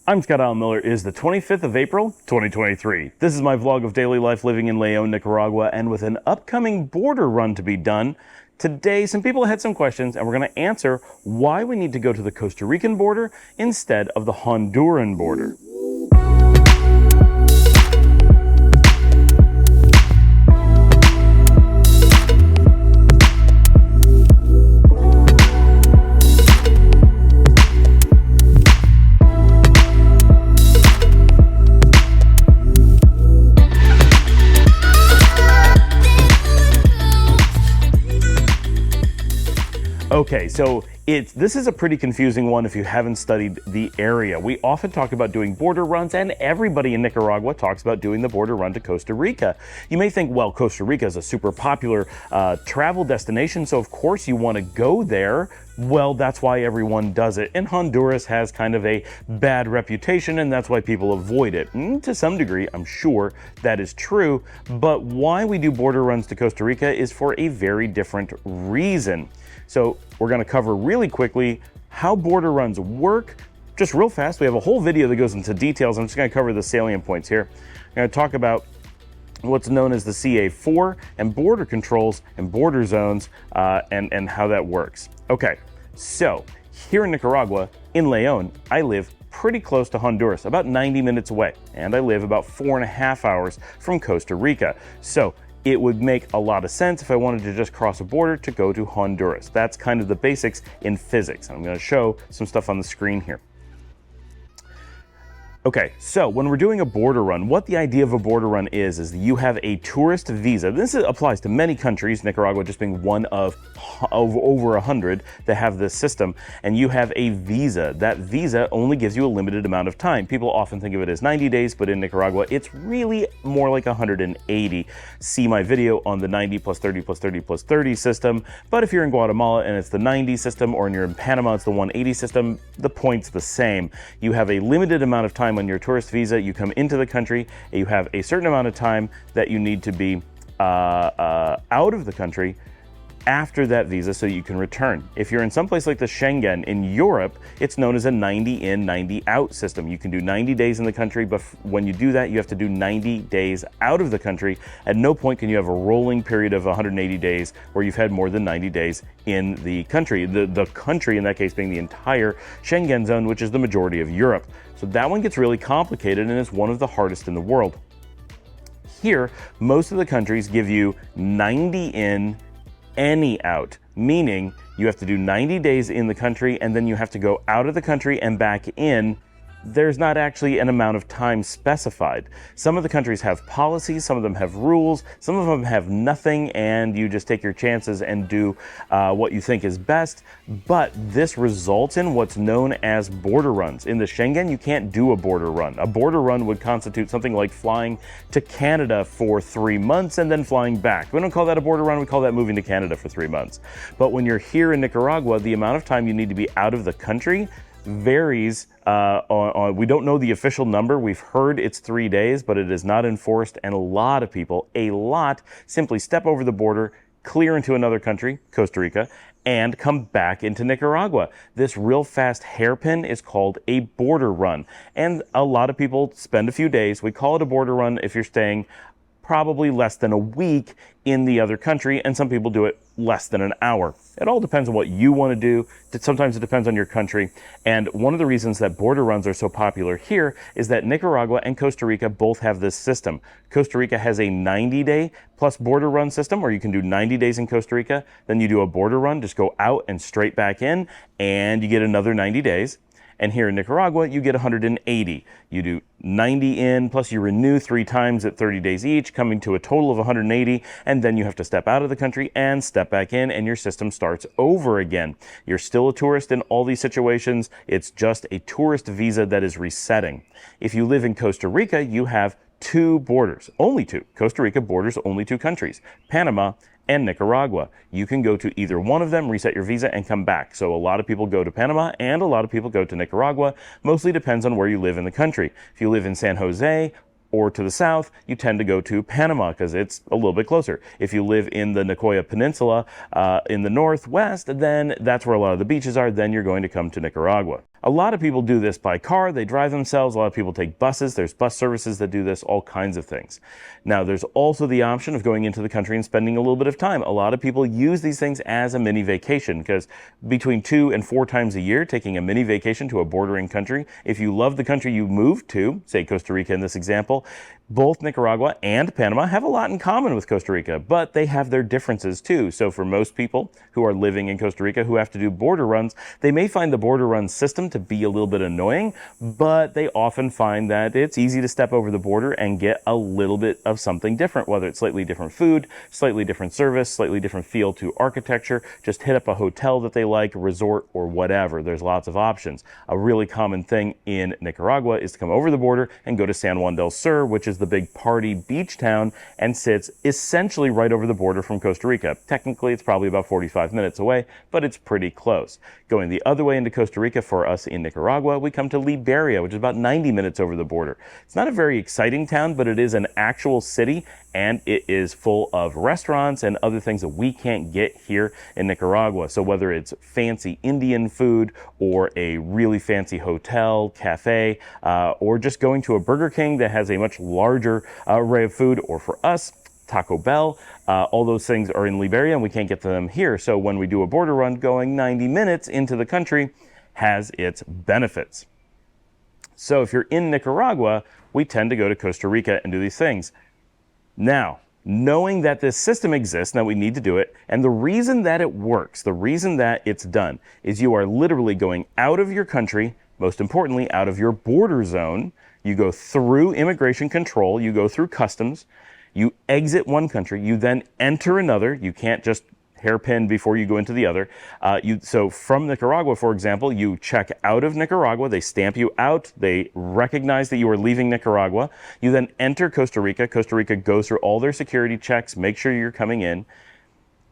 I'm Scott Allen Miller. It is the 25th of April, 2023. This is my vlog of daily life living in León, Nicaragua, and with an upcoming border run to be done, today some people had some questions and we're going to answer why we need to go to the Costa Rican border instead of the Honduran border. Okay, so this is a pretty confusing one if you haven't studied the area. We often talk about doing border runs, and everybody in Nicaragua talks about doing the border run to Costa Rica. You may think, well, Costa Rica is a super popular travel destination, so of course you want to go there. Well, that's why everyone does it. And Honduras has kind of a bad reputation, and that's why people avoid it. And to some degree, I'm sure that is true. But why we do border runs to Costa Rica is for a very different reason. So we're going to cover really quickly how border runs work, just real fast. We have a whole video that goes into details. I'm just going to cover the salient points here. I'm going to talk about what's known as the CA4 and border controls and border zones and how that works. Okay, so here in Nicaragua, in León, I live pretty close to Honduras, about 90 minutes away, and I live about 4.5 hours from Costa Rica. So it would make a lot of sense if I wanted to just cross a border to go to Honduras. That's kind of the basics in physics. I'm going to show some stuff on the screen here. Okay, so when we're doing a border run, what the idea of a border run is that you have a tourist visa. This applies to many countries, Nicaragua just being one of over 100 that have this system, and you have a visa. That visa only gives you a limited amount of time. People often think of it as 90 days, but in Nicaragua, it's really more like 180. See my video on the 90 plus 30 plus 30 plus 30 system, but if you're in Guatemala and it's the 90 system, or you're in Panama, it's the 180 system, the point's the same. You have a limited amount of time on your tourist visa. You come into the country, you have a certain amount of time that you need to be out of the country after that visa so you can return. If you're in some place like the Schengen in Europe, it's known as a 90 in, 90 out system. You can do 90 days in the country, but when you do that, you have to do 90 days out of the country. At no point can you have a rolling period of 180 days where you've had more than 90 days in the country. The country in that case being the entire Schengen zone, which is the majority of Europe. So that one gets really complicated and is one of the hardest in the world. Here, most of the countries give you 90 in, any out, meaning you have to do 90 days in the country and then you have to go out of the country and back in. There's not actually an amount of time specified. Some of the countries have policies, some of them have rules, some of them have nothing, and you just take your chances and do what you think is best. But this results in what's known as border runs. In the Schengen, you can't do a border run. A border run would constitute something like flying to Canada for 3 months and then flying back. We don't call that a border run, we call that moving to Canada for 3 months. But when you're here in Nicaragua, the amount of time you need to be out of the country varies. We don't know the official number. We've heard it's 3 days, but it is not enforced, and a lot of people, simply step over the border, clear into another country, Costa Rica, and come back into Nicaragua. This real fast hairpin is called a border run, and a lot of people spend a few days. We call it a border run if you're staying probably less than a week in the other country, and some people do it less than an hour. It all depends on what you want to do. Sometimes it depends on your country. And one of the reasons that border runs are so popular here is that Nicaragua and Costa Rica both have this system. Costa Rica has a 90-day plus border run system where you can do 90 days in Costa Rica, then you do a border run, just go out and straight back in, and you get another 90 days. And here in Nicaragua, you get 180. You do 90 in, plus you renew 3 times at 30 days each, coming to a total of 180, and then you have to step out of the country and step back in, and your system starts over again. You're still a tourist in all these situations. It's just a tourist visa that is resetting. If you live in Costa Rica, you have 2 borders, only 2. Costa Rica borders only 2 countries, Panama and Nicaragua. You can go to either one of them, reset your visa, and come back. So a lot of people go to Panama and a lot of people go to Nicaragua. Mostly depends on where you live in the country. If you live in San Jose or to the south, you tend to go to Panama because it's a little bit closer. If you live in the Nicoya Peninsula in the northwest, then that's where a lot of the beaches are. Then you're going to come to Nicaragua. A lot of people do this by car, they drive themselves. A lot of people take buses. There's bus services that do this, all kinds of things. Now, there's also the option of going into the country and spending a little bit of time. A lot of people use these things as a mini vacation because between 2 and 4 times a year, taking a mini vacation to a bordering country, if you love the country you moved to, say Costa Rica in this example, both Nicaragua and Panama have a lot in common with Costa Rica, but they have their differences too. So for most people who are living in Costa Rica who have to do border runs, they may find the border run system to be a little bit annoying, but they often find that it's easy to step over the border and get a little bit of something different, whether it's slightly different food, slightly different service, slightly different feel to architecture, just hit up a hotel that they like, a resort, or whatever. There's lots of options. A really common thing in Nicaragua is to come over the border and go to San Juan del Sur, which is the big party beach town and sits essentially right over the border from Costa Rica. Technically, it's probably about 45 minutes away, but it's pretty close. Going the other way into Costa Rica for us in Nicaragua, we come to Liberia, which is about 90 minutes over the border. It's not a very exciting town, but it is an actual city, and it is full of restaurants and other things that we can't get here in Nicaragua. So whether it's fancy Indian food or a really fancy hotel, cafe, or just going to a Burger King that has a much larger array of food, or for us, Taco Bell, all those things are in Liberia and we can't get them here. So when we do a border run, going 90 minutes into the country has its benefits. So if you're in Nicaragua, we tend to go to Costa Rica and do these things. Now, knowing that this system exists, that we need to do it, and the reason that it works, the reason that it's done, is you are literally going out of your country, most importantly, out of your border zone. You go through immigration control, you go through customs, you exit one country, you then enter another. You can't just hairpin before you go into the other. So from Nicaragua, for example, you check out of Nicaragua, they stamp you out, they recognize that you are leaving Nicaragua. You then enter Costa Rica. Costa Rica goes through all their security checks, make sure you're coming in.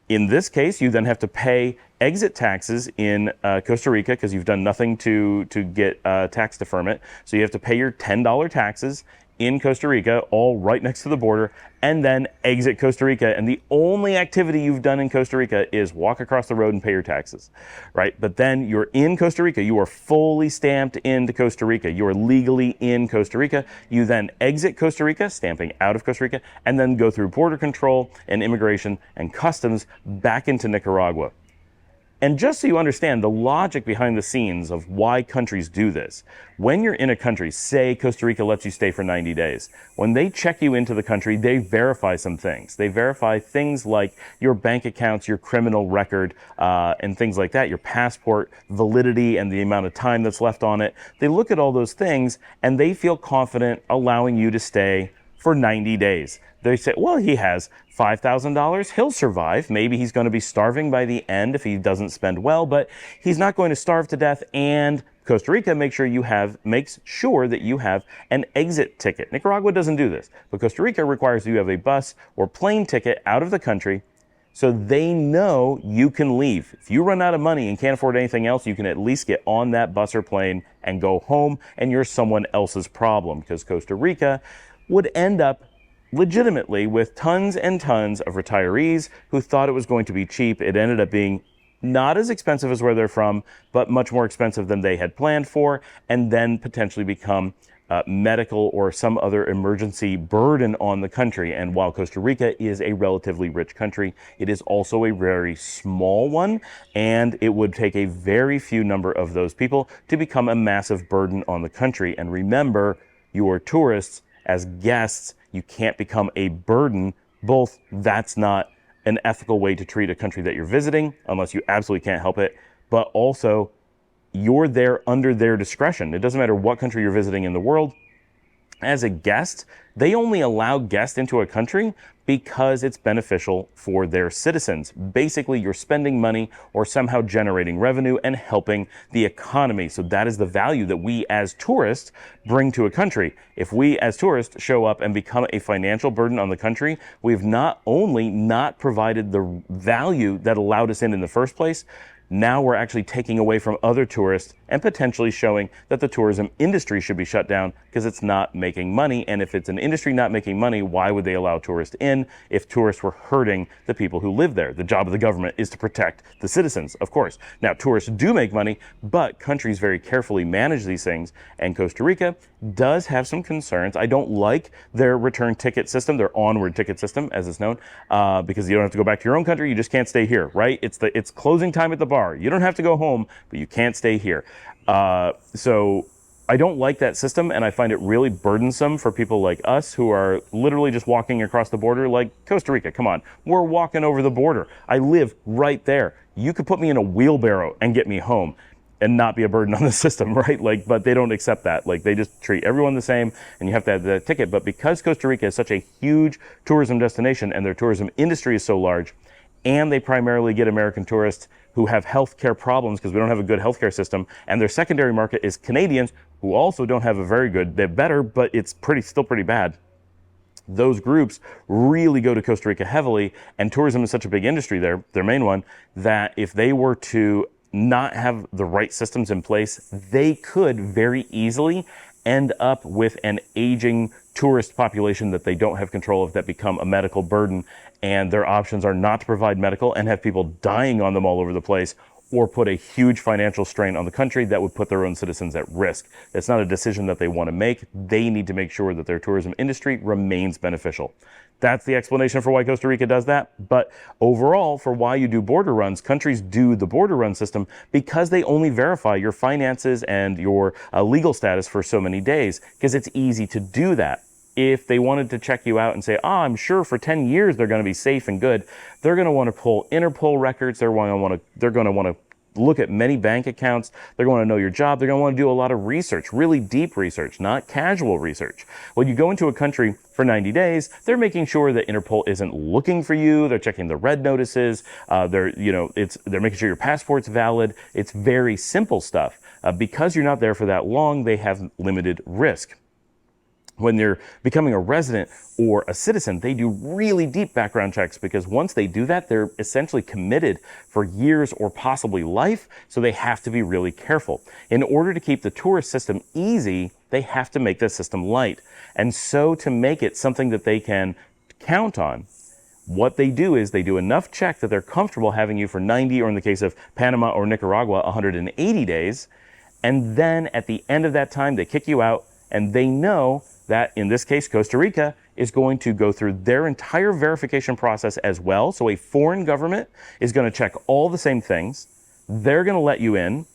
In this case, you then have to pay exit taxes in Costa Rica because you've done nothing to get tax deferment. So you have to pay your $10 taxes in Costa Rica, all right next to the border, and then exit Costa Rica. And the only activity you've done in Costa Rica is walk across the road and pay your taxes, right? But then you're in Costa Rica. You are fully stamped into Costa Rica. You are legally in Costa Rica. You then exit Costa Rica, stamping out of Costa Rica, and then go through border control and immigration and customs back into Nicaragua. And just so you understand the logic behind the scenes of why countries do this, when you're in a country, say Costa Rica lets you stay for 90 days, when they check you into the country, they verify some things. They verify things like your bank accounts, your criminal record, and things like that, your passport validity and the amount of time that's left on it. They look at all those things and they feel confident allowing you to stay for 90 days. They say, well, he has $5,000, he'll survive. Maybe he's going to be starving by the end if he doesn't spend well, but he's not going to starve to death. And Costa Rica makes sure that you have an exit ticket. Nicaragua doesn't do this, but Costa Rica requires you have a bus or plane ticket out of the country so they know you can leave. If you run out of money and can't afford anything else, you can at least get on that bus or plane and go home, and you're someone else's problem, because Costa Rica would end up legitimately with tons and tons of retirees who thought it was going to be cheap. It ended up being not as expensive as where they're from, but much more expensive than they had planned for, and then potentially become medical or some other emergency burden on the country. And while Costa Rica is a relatively rich country, it is also a very small one, and it would take a very few number of those people to become a massive burden on the country. And remember, you are tourists. As guests, you can't become a burden. Both, that's not an ethical way to treat a country that you're visiting, unless you absolutely can't help it, but also you're there under their discretion. It doesn't matter what country you're visiting in the world. As a guest, they only allow guests into a country because it's beneficial for their citizens. Basically, you're spending money or somehow generating revenue and helping the economy. So that is the value that we as tourists bring to a country. If we as tourists show up and become a financial burden on the country, we've not only not provided the value that allowed us in the first place, now we're actually taking away from other tourists and potentially showing that the tourism industry should be shut down because it's not making money. And if it's an industry not making money, why would they allow tourists in if tourists were hurting the people who live there? The job of the government is to protect the citizens, of course. Now, tourists do make money, but countries very carefully manage these things, and Costa Rica does have some concerns. I don't like their return ticket system, their onward ticket system, as it's known, because you don't have to go back to your own country. You just can't stay here, right? It's closing time at the bar. You don't have to go home, but you can't stay here. So I don't like that system, and I find it really burdensome for people like us who are literally just walking across the border. Like Costa Rica, come on, we're walking over the border. I live right there. You could put me in a wheelbarrow and get me home and not be a burden on the system, right? Like, but they don't accept that. Like, they just treat everyone the same, and you have to have the ticket. But because Costa Rica is such a huge tourism destination and their tourism industry is so large, and they primarily get American tourists who have healthcare problems because we don't have a good healthcare system, and their secondary market is Canadians who also don't have a very good, they're better, but it's still pretty bad. Those groups really go to Costa Rica heavily, and tourism is such a big industry there, their main one, that if they were to not have the right systems in place, they could very easily end up with an aging tourist population that they don't have control of, that become a medical burden, and their options are not to provide medical and have people dying on them all over the place, or put a huge financial strain on the country that would put their own citizens at risk. It's not a decision that they want to make. They need to make sure that their tourism industry remains beneficial. That's the explanation for why Costa Rica does that. But overall, for why you do border runs, countries do the border run system because they only verify your finances and your legal status for so many days, because it's easy to do that. If they wanted to check you out and say, I'm sure for 10 years they're going to be safe and good, they're going to want to pull Interpol records. They're going to want to look at many bank accounts. They're going to know your job. They're going to want to do a lot of research, really deep research, not casual research. When you go into a country for 90 days, they're making sure that Interpol isn't looking for you. They're checking the red notices. They're making sure your passport's valid. It's very simple stuff. Because you're not there for that long, they have limited risk. When they're becoming a resident or a citizen, they do really deep background checks, because once they do that, they're essentially committed for years or possibly life, so they have to be really careful. In order to keep the tourist system easy, they have to make the system light. And so to make it something that they can count on, what they do is they do enough check that they're comfortable having you for 90, or in the case of Panama or Nicaragua, 180 days. And then at the end of that time, they kick you out, and they know that, in this case, Costa Rica is going to go through their entire verification process as well. So a foreign government is going to check all the same things. They're going to let you in.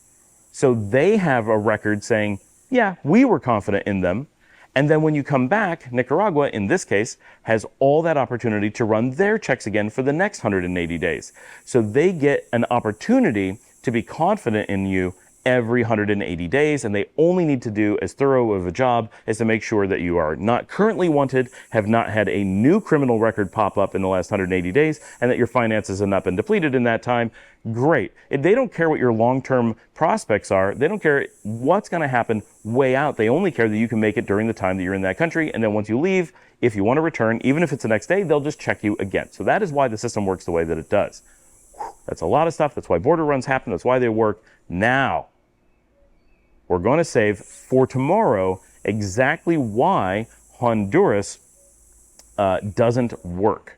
So they have a record saying, yeah, we were confident in them. And then when you come back, Nicaragua, in this case, has all that opportunity to run their checks again for the next 180 days. So they get an opportunity to be confident in you every 180 days, and they only need to do as thorough of a job as to make sure that you are not currently wanted, have not had a new criminal record pop up in the last 180 days, and that your finances have not been depleted in that time. Great. They don't care what your long-term prospects are. They don't care what's going to happen way out. They only care that you can make it during the time that you're in that country, and then once you leave, if you want to return, even if it's the next day, they'll just check you again. So that is why the system works the way that it does. That's a lot of stuff. That's why border runs happen. That's why they work. Now, we're going to save for tomorrow exactly why Honduras doesn't work.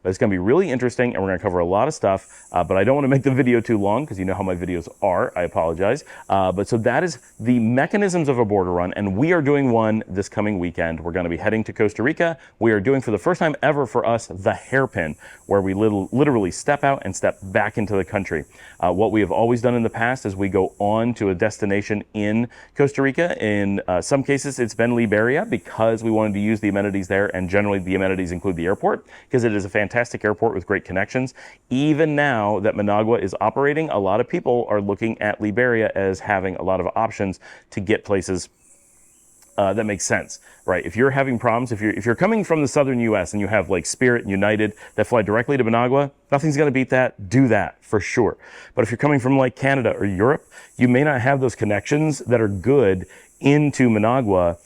It's going to be really interesting, and we're going to cover a lot of stuff, but I don't want to make the video too long because you know how my videos are. I apologize. But so that is the mechanisms of a border run, and we are doing one this coming weekend. We're going to be heading to Costa Rica. We are doing, for the first time ever for us, the hairpin, where we literally step out and step back into the country. What we have always done in the past is we go on to a destination in Costa Rica. In some cases, it's been Liberia, because we wanted to use the amenities there, and generally the amenities include the airport, because it is a fantastic airport with great connections. Even now that Managua is operating, a lot of people are looking at Liberia as having a lot of options to get places that makes sense, right? If you're having problems, if you're coming from the southern U.S. and you have like Spirit and United that fly directly to Managua, nothing's going to beat that. Do that for sure. But if you're coming from like Canada or Europe, you may not have those connections that are good into Managua.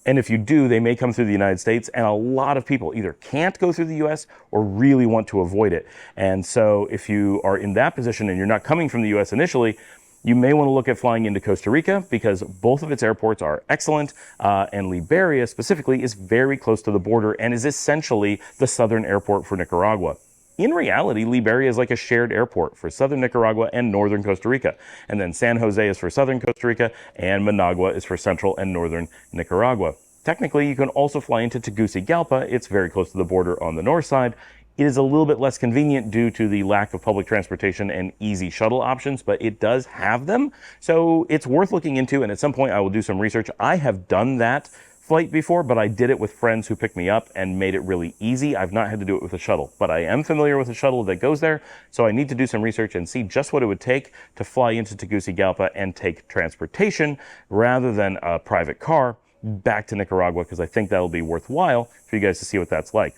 And if you do, they may come through the United States, and a lot of people either can't go through the U.S. or really want to avoid it. And so if you are in that position and you're not coming from the U.S. initially, you may want to look at flying into Costa Rica because both of its airports are excellent, and Liberia specifically is very close to the border and is essentially the southern airport for Nicaragua. In reality, Liberia is like a shared airport for southern Nicaragua and northern Costa Rica. And then San Jose is for southern Costa Rica, and Managua is for central and northern Nicaragua. Technically, you can also fly into Tegucigalpa. It's very close to the border on the north side. It is a little bit less convenient due to the lack of public transportation and easy shuttle options, but it does have them. So it's worth looking into, and at some point I will do some research. I have done that flight before, but I did it with friends who picked me up and made it really easy. I've not had to do it with a shuttle, but I am familiar with a shuttle that goes there, so I need to do some research and see just what it would take to fly into Tegucigalpa and take transportation rather than a private car back to Nicaragua, because I think that'll be worthwhile for you guys to see what that's like.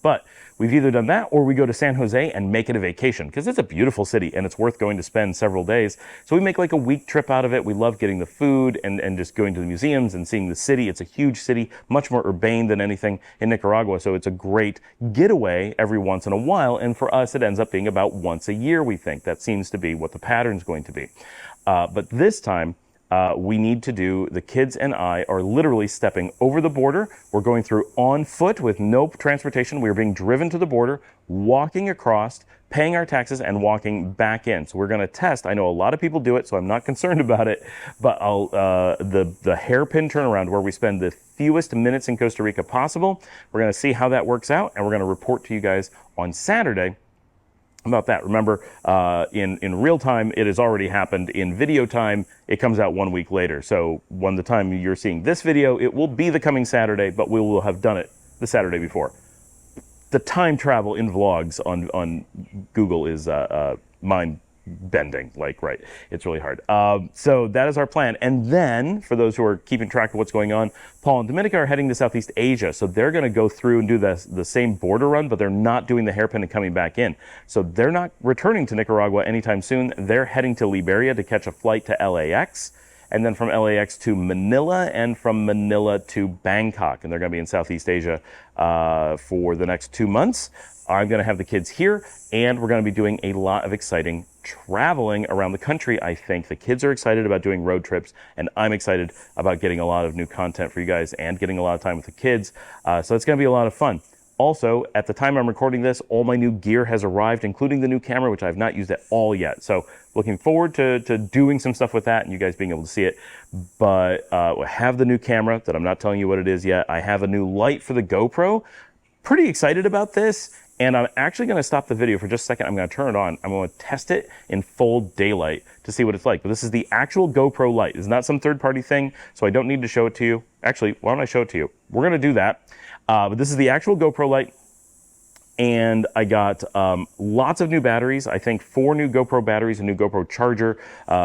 But we've either done that or we go to San Jose and make it a vacation, because it's a beautiful city and it's worth going to spend several days. So we make like a week trip out of it. We love getting the food and just going to the museums and seeing the city. It's a huge city, much more urbane than anything in Nicaragua. So it's a great getaway every once in a while. And for us, it ends up being about once a year, we think. That seems to be what the pattern's going to be. But this time, we need to do, the kids and I are literally stepping over the border. We're going through on foot with no transportation. We are being driven to the border, walking across, paying our taxes, and walking back in. So we're going to test. I know a lot of people do it, so I'm not concerned about it. But the hairpin turnaround where we spend the fewest minutes in Costa Rica possible, we're going to see how that works out, and we're going to report to you guys on Saturday about that. Remember, in real time, it has already happened. In video time, it comes out 1 week later. So when the time you're seeing this video, it will be the coming Saturday, but we will have done it the Saturday before. The time travel in vlogs on Google is mind-bending, like, right? It's really hard. So that is our plan. And then, for those who are keeping track of what's going on, Paul and Dominica are heading to Southeast Asia. So they're going to go through and do the same border run, but they're not doing the hairpin and coming back in. So they're not returning to Nicaragua anytime soon. They're heading to Liberia to catch a flight to LAX, and then from LAX to Manila, and from Manila to Bangkok. And they're going to be in Southeast Asia for the next 2 months. I'm going to have the kids here, and we're going to be doing a lot of exciting traveling around the country, I think. The kids are excited about doing road trips, and I'm excited about getting a lot of new content for you guys and getting a lot of time with the kids. So it's going to be a lot of fun. Also, at the time I'm recording this, all my new gear has arrived, including the new camera, which I've not used at all yet. So looking forward to doing some stuff with that and you guys being able to see it. But I have the new camera that I'm not telling you what it is yet. I have a new light for the GoPro. Pretty excited about this. And I'm actually going to stop the video for just a second. I'm going to turn it on. I'm going to test it in full daylight to see what it's like. But this is the actual GoPro light. It's not some third-party thing, so I don't need to show it to you. Actually, why don't I show it to you? We're going to do that. But this is the actual GoPro light. And I got lots of new batteries. I think 4 new GoPro batteries, a new GoPro charger,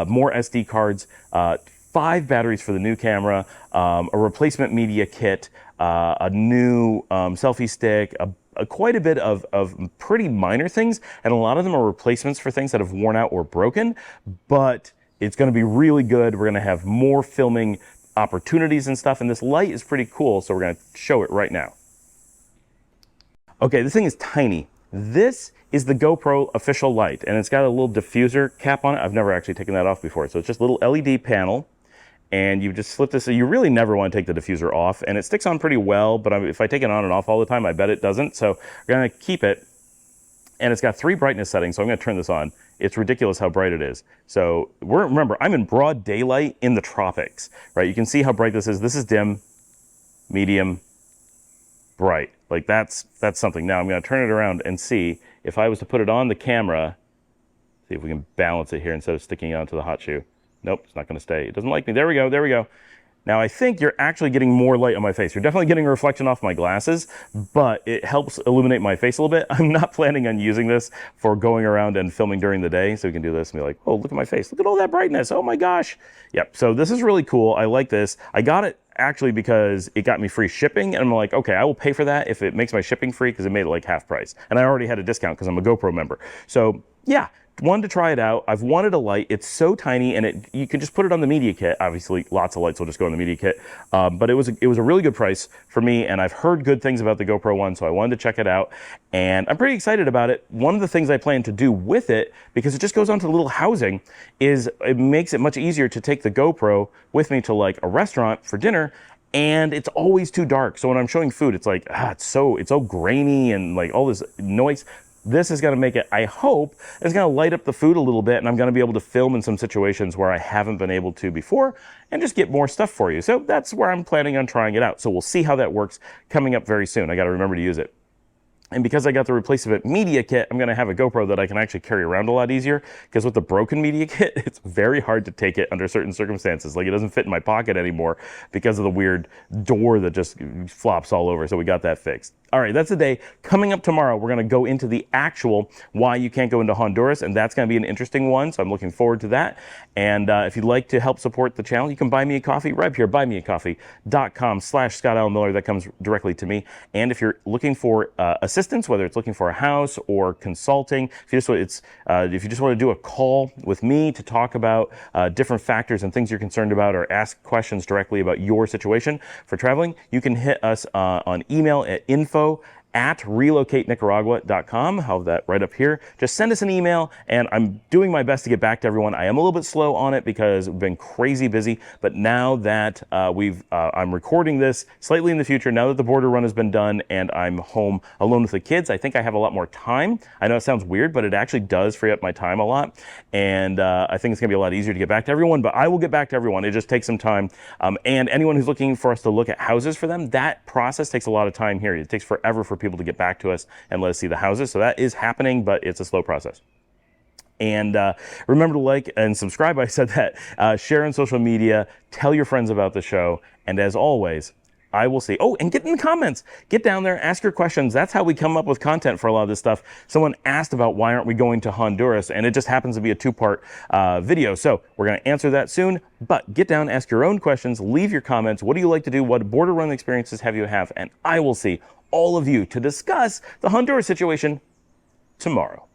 more SD cards, 5 batteries for the new camera, a replacement media kit, a new selfie stick, quite a bit of pretty minor things, and a lot of them are replacements for things that have worn out or broken, but it's going to be really good. We're going to have more filming opportunities and stuff, and this light is pretty cool, so we're going to show it right now. Okay, this thing is tiny. This is the GoPro official light, and it's got a little diffuser cap on it. I've never actually taken that off before, so it's just a little LED panel. And you just slip this, so you really never want to take the diffuser off, and it sticks on pretty well, but if I take it on and off all the time, I bet it doesn't. So we're going to keep it, and it's got 3 brightness settings, so I'm going to turn this on. It's ridiculous how bright it is. So remember, I'm in broad daylight in the tropics, right? You can see how bright this is. This is dim, medium, bright. Like that's something. Now I'm going to turn it around and see if I was to put it on the camera, see if we can balance it here instead of sticking it onto the hot shoe. Nope, it's not going to stay. It doesn't like me. There we go. There we go. Now I think you're actually getting more light on my face. You're definitely getting a reflection off my glasses, but it helps illuminate my face a little bit. I'm not planning on using this for going around and filming during the day. So we can do this and be like, oh, look at my face. Look at all that brightness. Oh my gosh. Yep. So this is really cool. I like this. I got it actually because it got me free shipping, and I'm like, okay, I will pay for that if it makes my shipping free, because it made it like half price. And I already had a discount because I'm a GoPro member. So yeah. wanted to try it out. I've wanted a light. It's so tiny, and you can just put it on the media kit. Obviously, lots of lights will just go on the media kit, but it was a really good price for me, and I've heard good things about the GoPro One, so I wanted to check it out, and I'm pretty excited about it. One of the things I plan to do with it, because it just goes onto the little housing, is it makes it much easier to take the GoPro with me to like a restaurant for dinner. And it's always too dark. So when I'm showing food, it's like, it's so grainy and like all this noise. This is going to make it, I hope, it's going to light up the food a little bit, and I'm going to be able to film in some situations where I haven't been able to before and just get more stuff for you. So that's where I'm planning on trying it out. So we'll see how that works coming up very soon. I got to remember to use it. And because I got the replacement media kit, I'm going to have a GoPro that I can actually carry around a lot easier, because with the broken media kit, it's very hard to take it under certain circumstances. Like, it doesn't fit in my pocket anymore because of the weird door that just flops all over. So we got that fixed. All right, that's the day. Coming up tomorrow, we're going to go into the actual why you can't go into Honduras, and that's going to be an interesting one, so I'm looking forward to that. And if you'd like to help support the channel, you can buy me a coffee right here, buymeacoffee.com/Scott Allen Miller. That comes directly to me. And if you're looking for assistance, whether it's looking for a house or consulting, if you just want to do a call with me to talk about different factors and things you're concerned about, or ask questions directly about your situation for traveling, you can hit us on email at info@relocatenicaragua.com. I'll have that right up here. Just send us an email, and I'm doing my best to get back to everyone. I am a little bit slow on it because we've been crazy busy, but now that I'm recording this slightly in the future, now that the border run has been done and I'm home alone with the kids, I think I have a lot more time. I know it sounds weird, but it actually does free up my time a lot, and I think it's gonna be a lot easier to get back to everyone, but I will get back to everyone. It just takes some time, and anyone who's looking for us to look at houses for them, that process takes a lot of time here. It takes forever for people to get back to us and let us see the houses. So that is happening, but it's a slow process. And remember to like and subscribe. I said that. Share on social media. Tell your friends about the show. And as always, I will see. Oh, and get in the comments. Get down there, ask your questions. That's how we come up with content for a lot of this stuff. Someone asked about why aren't we going to Honduras, and it just happens to be a two-part video. So we're going to answer that soon. But get down, ask your own questions, leave your comments. What do you like to do? What border run experiences have you had? And I will see all of you to discuss the Honduras situation tomorrow.